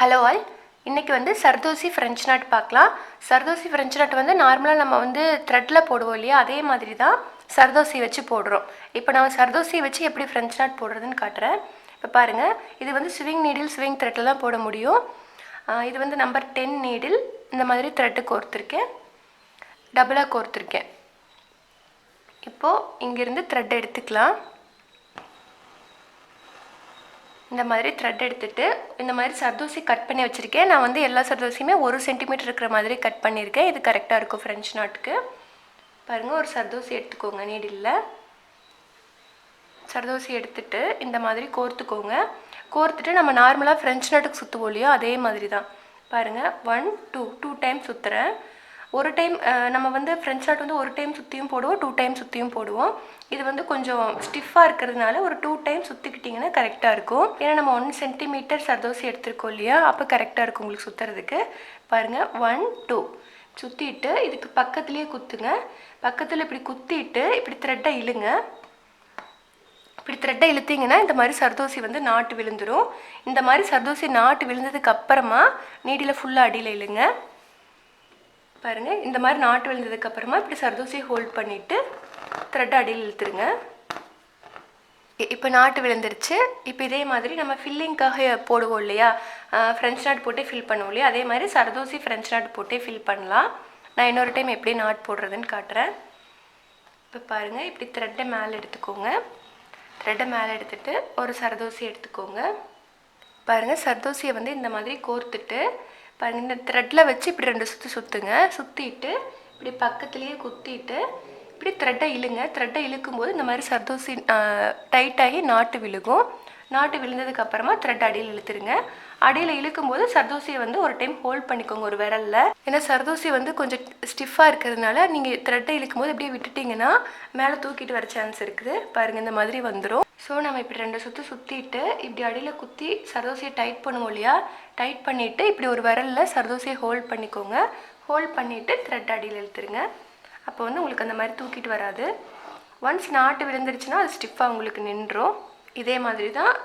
Hello all, இன்றைக்கி வந்து zardozi French not பார்க்கலாம். சர்தோசி ஃப்ரெஞ்ச் நாட் வந்து நார்மலாக நம்ம வந்து த்ரெட்டில் போடுவோம் இல்லையா, அதே மாதிரி தான் சர்தோசி வச்சு போடுறோம். இப்போ நம்ம சர்தோசி வச்சு எப்படி ஃப்ரெஞ்ச் நாட் போடுறதுன்னு காட்டுறேன். இப்போ பாருங்கள், இது வந்து ஸ்விங் நீடில் ஸ்விங் த்ரெட்டில் தான் போட முடியும். இது வந்து நம்பர் 10 நீடில் இந்த மாதிரி த்ரெட்டு கோர்த்துருக்கேன், டபுளாக கோர்த்துருக்கேன். இப்போது இங்கேருந்து த்ரெட் எடுத்துக்கலாம். இந்த மாதிரி த்ரெட் எடுத்துகிட்டு இந்த மாதிரி சர்தோசி கட் பண்ணி வச்சுருக்கேன். நான் வந்து எல்லா சர்தோசியுமே 1 சென்டிமீட்டர் இருக்கிற மாதிரி கட் பண்ணியிருக்கேன். இது கரெக்டாக இருக்கும் ஃப்ரெஞ்ச் நாட்டுக்கு. பாருங்கள், ஒரு சர்தோசி எடுத்துக்கோங்க. நீடில் சர்தோசி எடுத்துகிட்டு இந்த மாதிரி கோர்த்துக்கோங்க. கோர்த்துட்டு நம்ம நார்மலாக ஃப்ரெஞ்ச் நாட்டுக்கு சுற்றுவோம் இல்லையா, அதே மாதிரி தான். பாருங்கள், 1 2 டைம் சுற்றுறேன். ஒரு டைம் நம்ம வந்து ஃப்ரெஞ்ச் நாட் வந்து ஒரு டைம் சுற்றியும் போடுவோம், 2 டைம் சுற்றியும் போடுவோம். இது வந்து கொஞ்சம் ஸ்டிஃபாக இருக்கிறதுனால ஒரு 2 டைம் சுற்றிக்கிட்டிங்கன்னா கரெக்டாக இருக்கும். ஏன்னா நம்ம 1 சென்டிமீட்டர் சர்தோசி எடுத்துருக்கோம் இல்லையா, அப்போ கரெக்டாக இருக்கும் உங்களுக்கு சுற்றுறதுக்கு. பாருங்கள், 1 2 சுற்றிட்டு இதுக்கு பக்கத்துலேயே குத்துங்க. பக்கத்தில் இப்படி குத்திட்டு இப்படி த்ரெட்டை இழுங்க. இப்படி த்ரெட்டை இழுத்திங்கன்னா இந்த மாதிரி சர்தோசி வந்து நாட்டு விழுந்துடும். இந்த மாதிரி சர்தோசி நாட்டு விழுந்ததுக்கு அப்புறமா நீடியில் ஃபுல்லாக அடியில் இழுங்க. பாருங்கள், இந்த மாதிரி நாட்டு விழுந்ததுக்கப்புறமா இப்படி சர்தோசியை ஹோல்ட் பண்ணிவிட்டு த்ரெட் அடியில் இழுத்துருங்க. இப்போ நாட்டு விழுந்துருச்சு. இப்போ இதே மாதிரி நம்ம ஃபில்லிங்காக போடுவோம் இல்லையா, ஃப்ரெஞ்ச் நாட் போட்டே ஃபில் பண்ணுவோம் இல்லையா, அதே மாதிரி சர்தோசி ஃப்ரெஞ்ச் நாட் போட்டே ஃபில் பண்ணலாம். நான் இன்னொரு டைம் எப்படி நாட் போடுறதுன்னு காட்டுறேன். இப்போ பாருங்கள், இப்படி த்ரெட்டை மேலே எடுத்துக்கோங்க. த்ரெட்டை மேலே எடுத்துகிட்டு ஒரு சர்தோசி எடுத்துக்கோங்க. பாருங்கள், சர்தோசியை வந்து இந்த மாதிரி கோர்த்துட்டு பாருங்கள், இந்த த்ரெட்டில் வச்சு இப்படி 2 சுற்று சுற்றுங்க. சுற்றிட்டு இப்படி பக்கத்துலேயே குத்திட்டு இப்படி த்ரெட்டை இழுங்க. த்ரெட்டை இழுக்கும்போது இந்த மாதிரி சர்தோசி டைட்டாகி நாட்டு விழுகும். நாட்டு விழுந்ததுக்கப்புறமா த்ரெட் அடியில் இழுத்துருங்க. அடியில் இழுக்கும்போது சர்தோசியை வந்து ஒரு டைம் ஹோல்ட் பண்ணிக்கோங்க ஒரு விரலில். ஏன்னா சர்தோசி வந்து கொஞ்சம் ஸ்டிஃபாக இருக்கிறதுனால நீங்கள் த்ரெட்டை இழுக்கும்போது அப்படியே விட்டுட்டிங்கன்னா மேலே தூக்கிட்டு வர சான்ஸ் இருக்குது. பாருங்கள், இந்த மாதிரி வந்துடும். ஸோ நம்ம இப்படி 2 சுற்று சுற்றிட்டு இப்படி அடியில் குத்தி சர்தோசியை டைட் பண்ணுவோம் இல்லையா, டைட் பண்ணிவிட்டு இப்படி ஒரு விரலில் சர்தோசியை ஹோல்ட் பண்ணிக்கோங்க. ஹோல்ட் பண்ணிவிட்டு த்ரெட் அடியில் இழுத்துருங்க. அப்போ வந்து உங்களுக்கு அந்த மாதிரி தூக்கிட்டு வராது. ஒன்ஸ் நாட்டு விழுந்துருச்சுன்னா அது ஸ்டிஃபாக உங்களுக்கு நின்றும். இதே மாதிரி தான்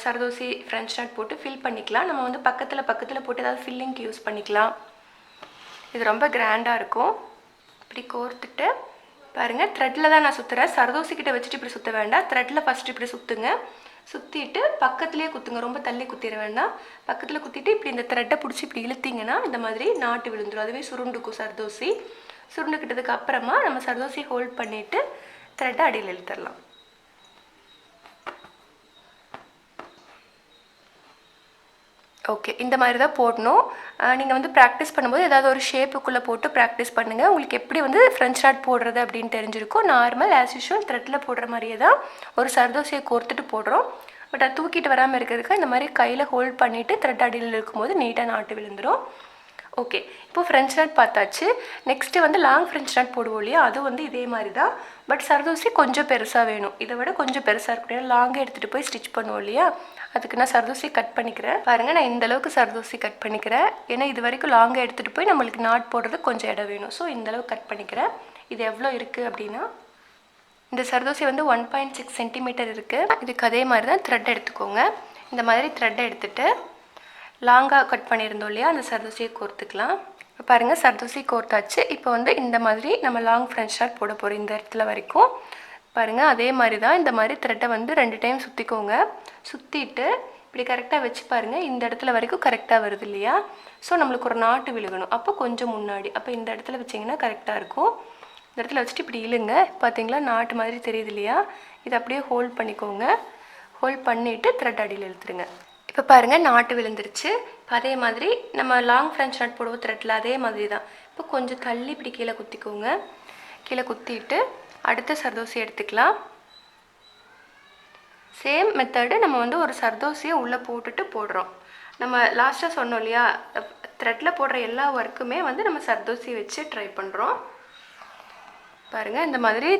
சர்தோசி ஃப்ரெஞ்ச் நாட் போட்டு ஃபில் பண்ணிக்கலாம். நம்ம வந்து பக்கத்தில் போட்டு ஏதாவது ஃபில்லிங்க்கு யூஸ் பண்ணிக்கலாம். இது ரொம்ப கிராண்டாக இருக்கும். இப்படி கோர்த்துட்டு பாருங்கள், த்ரெட்டில் தான் நான் சுற்றுறேன். சர்தோசிக்கிட்ட வச்சுட்டு இப்படி சுற்ற வேண்டாம். த்ரெட்டில் ஃபஸ்ட்டு இப்படி சுற்றுங்க. சுற்றிட்டு பக்கத்துலேயே குத்துங்க. ரொம்ப தள்ளி குத்திட வேண்டாம். பக்கத்தில் குத்திட்டு இப்படி இந்த த்ரெட்டை பிடிச்சி இப்படி இழுத்திங்கன்னா இந்த மாதிரி நாட்டு விழுந்துடும். அதுவே சுருண்டுக்கும் சர்தோசி. சுருண்டுக்கிட்டதுக்கு அப்புறமா நம்ம சர்தோசியை ஹோல்ட் பண்ணிவிட்டு த்ரெட்டை அடியில் இழுத்துடலாம். ஓகே, இந்த மாதிரி தான் போடணும். நீங்கள் வந்து ப்ராக்டிஸ் பண்ணும்போது ஏதாவது ஒரு ஷேப்புக்குள்ளே போட்டு ப்ராக்டிஸ் பண்ணுங்கள். உங்களுக்கு எப்படி வந்து ஃப்ரெஞ்ச் நாட் போடுறது அப்படின்னு தெரிஞ்சிருக்கும். நார்மல் ஆஸ் யூஷுவல் த்ரெட்டில் போடுற மாதிரியே தான் ஒரு சர்தோசியை கோர்த்துட்டு போடுறோம். பட் அது தூக்கிட்டு வராமல் இருக்கிறதுக்கு இந்த மாதிரி கையில் ஹோல்ட் பண்ணிவிட்டு த்ரெட் அடியில் இருக்கும்போது நீட்டாக நாட்டு விழுந்துடும். ஓகே, இப்போது ஃப்ரெஞ்ச் நாட் பார்த்தாச்சு. நெக்ஸ்ட்டு வந்து லாங் ஃப்ரெஞ்ச் நாட் போடுவோம் இல்லையா, அது வந்து இதே மாதிரி தான். பட் சர்தோசி கொஞ்சம் பெருசாக வேணும். இதை விட கொஞ்சம் பெருசாக இருக்கணும். லாங்கே எடுத்துகிட்டு போய் ஸ்டிச் பண்ணுவோம் இல்லையா, அதுக்கு நான் சர்தோசி கட் பண்ணிக்கிறேன். பாருங்கள், நான் இந்தளவுக்கு சர்தோசி கட் பண்ணிக்கிறேன். ஏன்னா இது வரைக்கும் லாங்கே எடுத்துகிட்டு போய் நம்மளுக்கு நாட் போடுறது கொஞ்சம் இடம் வேணும். ஸோ இந்தளவுக்கு கட் பண்ணிக்கிறேன். இது எவ்வளோ இருக்குது அப்படின்னா, இந்த சர்தோசி வந்து 1.6 சென்டிமீட்டர் இருக்குது. இதுக்கு அதே மாதிரி தான் த்ரெட் எடுத்துக்கோங்க. இந்த மாதிரி த்ரெட்டை எடுத்துகிட்டு லாங்காக கட் பண்ணியிருந்தோம் இல்லையா, அந்த சர்தோசியை கோர்த்துக்கலாம். இப்போ பாருங்கள், சர்தோசி கோர்த்தாச்சு. இப்போ வந்து இந்த மாதிரி நம்ம லாங் ஃப்ரெஞ்ச் நாட் போட போகிறோம். இந்த இடத்துல வரைக்கும் பாருங்கள், அதே மாதிரி தான் இந்த மாதிரி த்ரெட்டை வந்து 2 டைம் சுற்றிக்கோங்க. சுற்றிட்டு இப்படி கரெக்டாக வச்சு பாருங்கள், இந்த இடத்துல வரைக்கும் கரெக்டாக வருது இல்லையா. ஸோ நம்மளுக்கு ஒரு நாட்டு விழுகணும். அப்போ கொஞ்சம் முன்னாடி, அப்போ இந்த இடத்துல வச்சிங்கன்னா கரெக்டாக இருக்கும். இந்த இடத்துல வச்சுட்டு இப்படி இழுங்க. பார்த்தீங்களா, நாட்டு மாதிரி தெரியுது இல்லையா. இதை அப்படியே ஹோல்ட் பண்ணிக்கோங்க. ஹோல்ட் பண்ணிவிட்டு த்ரெட் அடியில் இழுத்துருங்க. இப்போ பாருங்கள், நாட்டு விழுந்துருச்சு. அதே மாதிரி நம்ம லாங் ஃப்ரெஞ்ச் நாட் போடுவோம் த்ரெட்டில், அதே மாதிரி தான். இப்போ கொஞ்சம் தள்ளி இப்படி கீழே குத்திக்கோங்க. கீழே குத்திட்டு அடுத்த சர்தோசி எடுத்துக்கலாம். சேம் மெத்தடு நம்ம வந்து ஒரு சர்தோசியை உள்ளே போட்டுட்டு போடுறோம். நம்ம லாஸ்ட்டாக சொன்னோம் இல்லையா, த்ரெட்டில் போடுற எல்லா ஒர்க்குமே வந்து நம்ம சர்தோசி வச்சு ட்ரை பண்ணுறோம். பாருங்கள், இந்த மாதிரி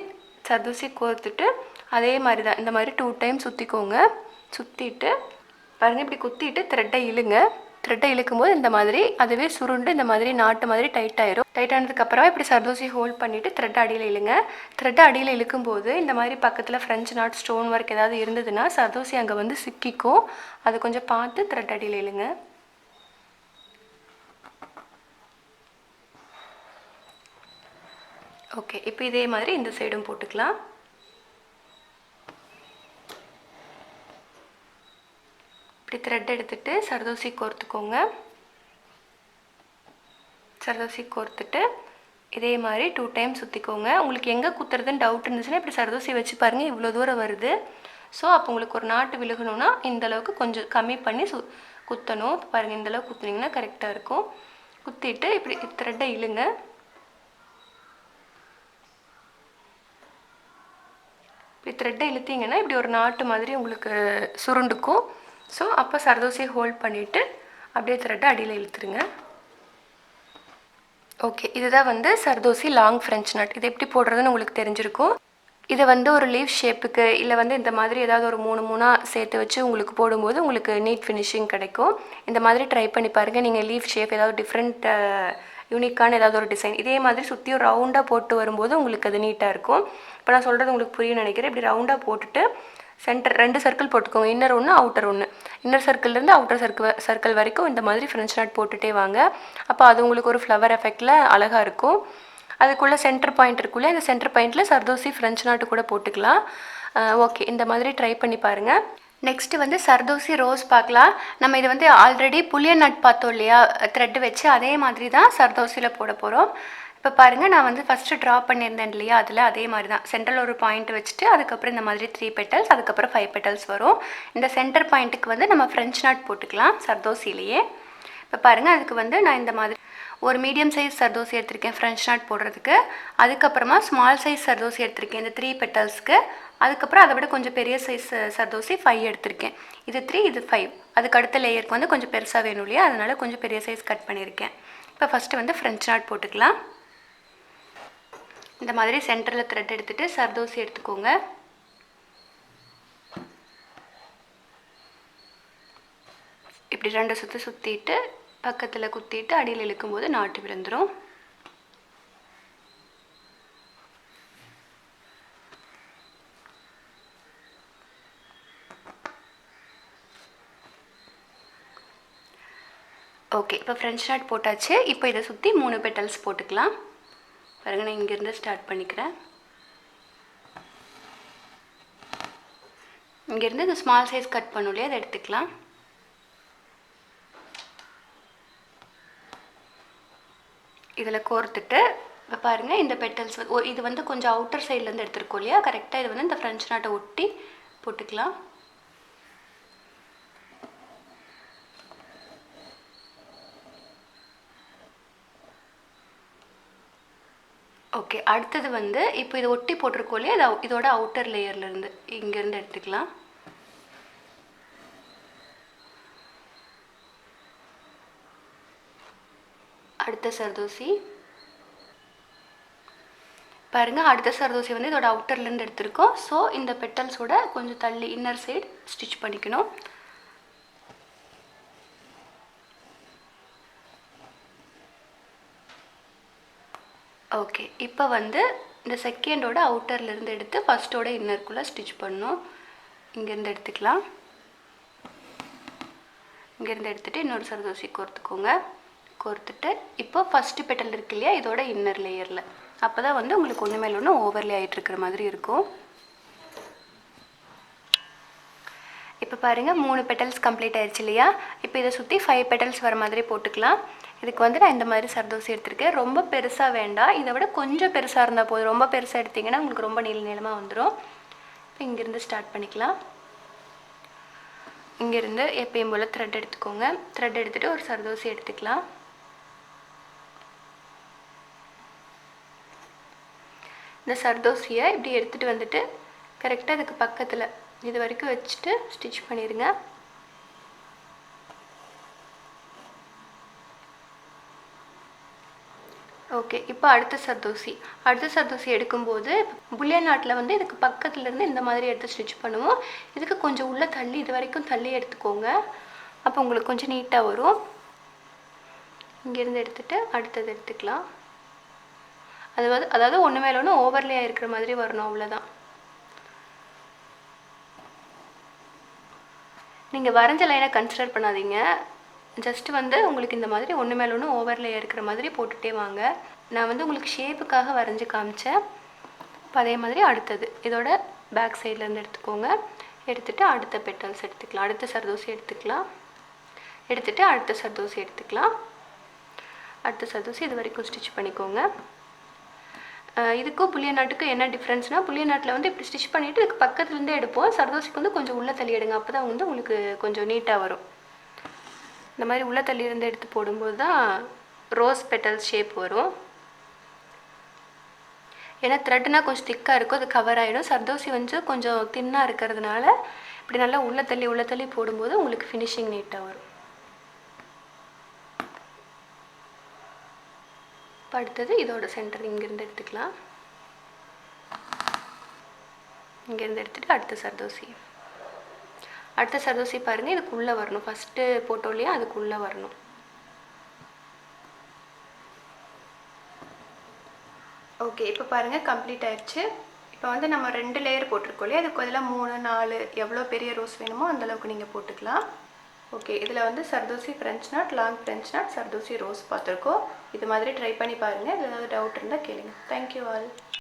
சர்தோசி கோர்த்துட்டு அதே மாதிரி தான் இந்த மாதிரி 2 டைம் சுற்றிக்கோங்க. சுற்றிட்டு பாருங்கள், இப்படி குத்திட்டு த்ரெட்டை இழுங்க. த்ரெட்டை இழுக்கும்போது இந்த மாதிரி அதுவே சுருண்டு இந்த மாதிரி நாட்டு மாதிரி டைட் ஆயிரும். டைட் ஆனதுக்கப்புறமா இப்படி சர்தோசி ஹோல்ட் பண்ணிவிட்டு த்ரெட்டை அடியில் இழுங்க. த்ரெட்டை அடியில் இழுக்கும்போது இந்த மாதிரி பக்கத்தில் ஃப்ரெஞ்ச் நாட் ஸ்டோன் ஒர்க் ஏதாவது இருந்ததுன்னா சர்தோசி அங்கே வந்து சிக்கிக்கும். அது கொஞ்சம் பார்த்து த்ரெட் அடியில் இழுங்க. ஓகே, இப்போ இதே மாதிரி இந்த சைடும் போட்டுக்கலாம். இப்படி த்ரெட் எடுத்துகிட்டு சர்தோசி கோர்த்துக்கோங்க. சர்தோசி கோர்த்துட்டு இதே மாதிரி 2 டைம் சுற்றிக்கோங்க. உங்களுக்கு எங்கே குத்துறதுன்னு டவுட் இருந்துச்சுன்னா இப்படி சர்தோசி வச்சு பாருங்கள், இவ்வளோ தூரம் வருது. ஸோ அப்போ உங்களுக்கு ஒரு நாட்டு விழுகணுன்னா இந்தளவுக்கு கொஞ்சம் கம்மி பண்ணி குத்தணும். பாருங்கள், இந்தளவுக்கு குத்துனீங்கன்னா கரெக்டாக இருக்கும். குத்திட்டு இப்படி த்ரெட்டை இழுங்க. இப்படி த்ரெட்டை இழுத்தீங்கன்னா இப்படி ஒரு நாட்டு மாதிரி உங்களுக்கு சுருண்டுக்கும். ஸோ அப்போ சர்தோசியை ஹோல்ட் பண்ணிவிட்டு அப்படியே த்ரெட்டை அடியில் இழுத்துருங்க. ஓகே, இதுதான் வந்து சர்தோசி லாங் ஃப்ரெஞ்ச் நாட். இது எப்படி போடுறதுன்னு உங்களுக்கு தெரிஞ்சிருக்கும். இதை வந்து ஒரு லீஃப் ஷேப்புக்கு இல்லை வந்து இந்த மாதிரி ஏதாவது ஒரு 3 சேர்த்து வச்சு உங்களுக்கு போடும்போது உங்களுக்கு நீட் ஃபினிஷிங் கிடைக்கும். இந்த மாதிரி ட்ரை பண்ணி பாருங்கள். நீங்கள் லீஃப் ஷேப் ஏதாவது டிஃப்ரெண்ட் யூனிக்கான ஏதாவது ஒரு டிசைன் இதே மாதிரி சுற்றியும் ரவுண்டாக போட்டு வரும்போது உங்களுக்கு அது நீட்டாக இருக்கும். இப்போ நான் சொல்கிறது உங்களுக்கு புரியும் நினைக்கிறேன். இப்படி ரவுண்டாக போட்டுட்டு சென்டர் 2 சர்க்கிள் போட்டுக்கோங்க. இன்னர் ஒன்று, அவுட்டர் ஒன்று. இன்னர் சர்க்கிள்லேருந்து அவுட்டர் சர்க்கிள் வரைக்கும் இந்த மாதிரி ஃப்ரெஞ்ச் நாட் போட்டுகிட்டே வாங்க. அப்போ அது உங்களுக்கு ஒரு ஃப்ளவர் எஃபெக்டில் அழகாக இருக்கும். அதுக்குள்ளே சென்டர் பாயிண்ட் இருக்குள்ளே, அந்த சென்டர் பாயிண்ட்டில் சர்தோசி ஃப்ரெஞ்ச் நாட்டு கூட போட்டுக்கலாம். ஓகே, இந்த மாதிரி ட்ரை பண்ணி பாருங்கள். நெக்ஸ்ட்டு வந்து சர்தோசி ரோஸ் பார்க்கலாம். நம்ம இது வந்து ஆல்ரெடி புளியன் நட் பார்த்தோம் இல்லையா, த்ரெட்டு வச்சு அதே மாதிரி தான் சர்தோசியில் போட போகிறோம். இப்போ பாருங்கள், நான் வந்து ஃபஸ்ட்டு ட்ரா பண்ணியிருந்தேன் இல்லையா, அதில் அதே மாதிரி தான் சென்டரில் ஒரு பாயிண்ட் வச்சுட்டு அதுக்கப்புறம் இந்த மாதிரி 3 பெட்டல்ஸ், அதுக்கப்புறம் 5 பெட்டல்ஸ் வரும். இந்த சென்டர் பாயிண்ட்டுக்கு வந்து நம்ம ஃப்ரெஞ்ச் நாட் போட்டுக்கலாம் சர்தோசிலேயே. இப்போ பாருங்கள், அதுக்கு வந்து நான் இந்த மாதிரி ஒரு மீடியம் சைஸ் சர்தோசி எடுத்திருக்கேன் ஃப்ரெஞ்ச் நாட் போடுறதுக்கு. அதுக்கப்புறமா ஸ்மால் சைஸ் சர்தோசி எடுத்திருக்கேன் இந்த 3 பெட்டல்ஸ்க்கு. அதுக்கப்புறம் அதை விட கொஞ்சம் பெரிய சைஸ் சர்தோசி 5 எடுத்திருக்கேன். இது 3, இது 5. அதுக்கு அடுத்த லேயருக்கு வந்து கொஞ்சம் பெருசாக வேணும் இல்லையா, அதனால் கொஞ்சம் பெரிய சைஸ் கட் பண்ணியிருக்கேன். இப்போ ஃபஸ்ட்டு வந்து ஃப்ரெஞ்ச் நாட் போட்டுக்கலாம். இந்த மாதிரி சென்டரில் த்ரெட் எடுத்துகிட்டு சர்தோசி எடுத்துக்கோங்க. இப்படி 2 சுற்று சுற்றிட்டு பக்கத்தில் குத்திட்டு அடியில் இழுக்கும்போது நாட்டு விழுந்துடும். ஓகே, இப்போ ஃப்ரெஞ்ச் நாட் போட்டாச்சு. இப்போ இதை சுற்றி 3 பெட்டல்ஸ் போட்டுக்கலாம். பாருங்கள், நான் இங்கேருந்து ஸ்டார்ட் பண்ணிக்கிறேன். இங்கேருந்து இந்த ஸ்மால் சைஸ் கட் பண்ணும் இல்லையா, அதை எடுத்துக்கலாம். இதில் கோர்த்துட்டு இப்போ பாருங்கள், இந்த பெட்டல்ஸ் இது வந்து கொஞ்சம் அவுட்டர் சைட்லேருந்து எடுத்துருக்கோம் இல்லையா, கரெக்டாக இது வந்து இந்த ஃப்ரெஞ்ச் நாட்டை ஒட்டி போட்டுக்கலாம். ஓகே, அடுத்தது வந்து இப்போ இது ஒட்டி போட்டிருக்கோம் இல்லையா, இதோட அவுட்டர் லேயர்லேருந்து இங்கேருந்து எடுத்துக்கலாம். அடுத்த சர்தோசி பாருங்கள், அடுத்த சர்தோசி வந்து இதோட அவுட்டர்லேருந்து எடுத்திருக்கோம். ஸோ இந்த பெட்டல்ஸோட கொஞ்சம் தள்ளி இன்னர் சைடு ஸ்டிச் பண்ணிக்கணும். ஓகே, இப்போ வந்து இந்த செகண்டோட அவுட்டர்லேருந்து எடுத்து ஃபஸ்ட்டோட இன்னருக்குள்ளே ஸ்டிச் பண்ணணும். இங்கேருந்து எடுத்துக்கலாம். இங்கேருந்து எடுத்துகிட்டு இன்னொரு சர்தோசி கோர்த்துக்கோங்க. கோர்த்துட்டு இப்போ ஃபஸ்ட்டு பெட்டல் இருக்கு இல்லையா, இதோட இன்னர் லேயரில், அப்போ தான் வந்து உங்களுக்கு ஒன்று மேலே ஒன்று ஓவர்லே ஆகிட்டு இருக்கிற மாதிரி இருக்கும். இப்போ பாருங்கள், 3 பெட்டல்ஸ் கம்ப்ளீட் ஆயிடுச்சு இல்லையா. இப்போ இதை சுற்றி 5 பெட்டல்ஸ் வர மாதிரி போட்டுக்கலாம். இதுக்கு வந்து நான் இந்த மாதிரி சர்தோசி எடுத்திருக்கேன். ரொம்ப பெருசாக வேண்டாம், இதை விட கொஞ்சம் பெருசாக இருந்தால் போதும். ரொம்ப பெருசாக எடுத்திங்கன்னா உங்களுக்கு ரொம்ப நீளமாக வந்துடும். இப்போ இங்கேருந்து ஸ்டார்ட் பண்ணிக்கலாம். இங்கேருந்து எப்பயும் போல் த்ரெட் எடுத்துக்கோங்க. த்ரெட் எடுத்துகிட்டு ஒரு சர்தோசி எடுத்துக்கலாம். இந்த சர்தோசியை இப்படி எடுத்துகிட்டு வந்துட்டு கரெக்டாக இதுக்கு பக்கத்தில் இது வரைக்கும் வச்சுட்டு ஸ்டிச் பண்ணிடுங்க. ஓகே, இப்போ அடுத்த சர்தோசி எடுக்கும்போது புல்லியன் நாட்டில் வந்து இதுக்கு பக்கத்துலேருந்து இந்த மாதிரி எடுத்து ஸ்டிச் பண்ணுவோம். இதுக்கு கொஞ்சம் உள்ளே தள்ளி இது வரைக்கும் தள்ளி எடுத்துக்கோங்க. அப்போ உங்களுக்கு கொஞ்சம் நீட்டாக வரும். இங்கேருந்து எடுத்துகிட்டு அடுத்தது எடுத்துக்கலாம். அதாவது ஒன்று மேலே ஒன்று ஓவர்லே இருக்கிற மாதிரி வரணும், அவ்வளோதான். நீங்கள் வரைஞ்ச லைனை கன்சிடர் பண்ணாதீங்க. ஜஸ்ட் வந்து உங்களுக்கு இந்த மாதிரி ஒன்று மேலே ஒன்று ஓவர்லே இருக்கிற மாதிரி போட்டுகிட்டே வாங்க. நான் வந்து உங்களுக்கு ஷேப்புக்காக வரைஞ்சி காமிச்சேன். இப்போ அதே மாதிரி அடுத்தது இதோட பேக் சைட்லேருந்து எடுத்துக்கோங்க. எடுத்துகிட்டு அடுத்த பெட்டல்ஸ் எடுத்துக்கலாம், அடுத்த சர்தோசி எடுத்துக்கலாம். எடுத்துகிட்டு அடுத்த சர்தோசி எடுத்துக்கலாம். அடுத்த சர்தோசி இது வரைக்கும் ஸ்டிச் பண்ணிக்கோங்க. இதுக்கும் புளிய நாட்டுக்கும் என்ன டிஃப்ரென்ஸ்னால், புளிய நாட்டில் வந்து இப்படி ஸ்டிச் பண்ணிவிட்டு இதுக்கு பக்கத்துலேருந்தே எடுப்போம். சர்தோசிக்கு வந்து கொஞ்சம் உள்ளே தள்ளி எடுங்க, அப்போ தான் வந்து உங்களுக்கு கொஞ்சம் நீட்டாக வரும். இந்த மாதிரி உள்ளே தள்ளியிருந்து எடுத்து போடும்போது தான் ரோஸ் பெட்டல்ஸ் ஷேப் வரும். ஏன்னா த்ரெட்னா கொஞ்சம் திக்காக இருக்கும், அது கவர் ஆகிடும். சர்தோசி வந்து கொஞ்சம் தின்னாக இருக்கிறதுனால இப்படி நல்லா உள்ளே தள்ளி போடும்போது உங்களுக்கு ஃபினிஷிங் நீட்டாக வரும். இப்போ அடுத்தது இதோட சென்டர் இங்கேருந்து எடுத்துக்கலாம். இங்கேருந்து எடுத்துகிட்டு அடுத்த சர்தோசி பாருங்கள், இதுக்குள்ளே வரணும். ஃபஸ்ட்டு போட்டோம் இல்லையா, அதுக்குள்ளே வரணும். ஓகே, இப்போ பாருங்கள் கம்ப்ளீட் ஆயிடுச்சு. இப்போ வந்து நம்ம 2 லேயர் போட்டிருக்கோம் இல்லையா, அதுக்கு பதிலாக 3, 4 எவ்வளோ பெரிய ரோஸ் வேணுமோ அந்தளவுக்கு நீங்கள் போட்டுக்கலாம். ஓகே, இதில் வந்து zardozi French not, long French not, zardozi rose பார்த்துருக்கோம். இது மாதிரி ட்ரை பண்ணி பாருங்கள். இதில் ஏதாவது டவுட் இருந்தால் கேளுங்க. Thank you all.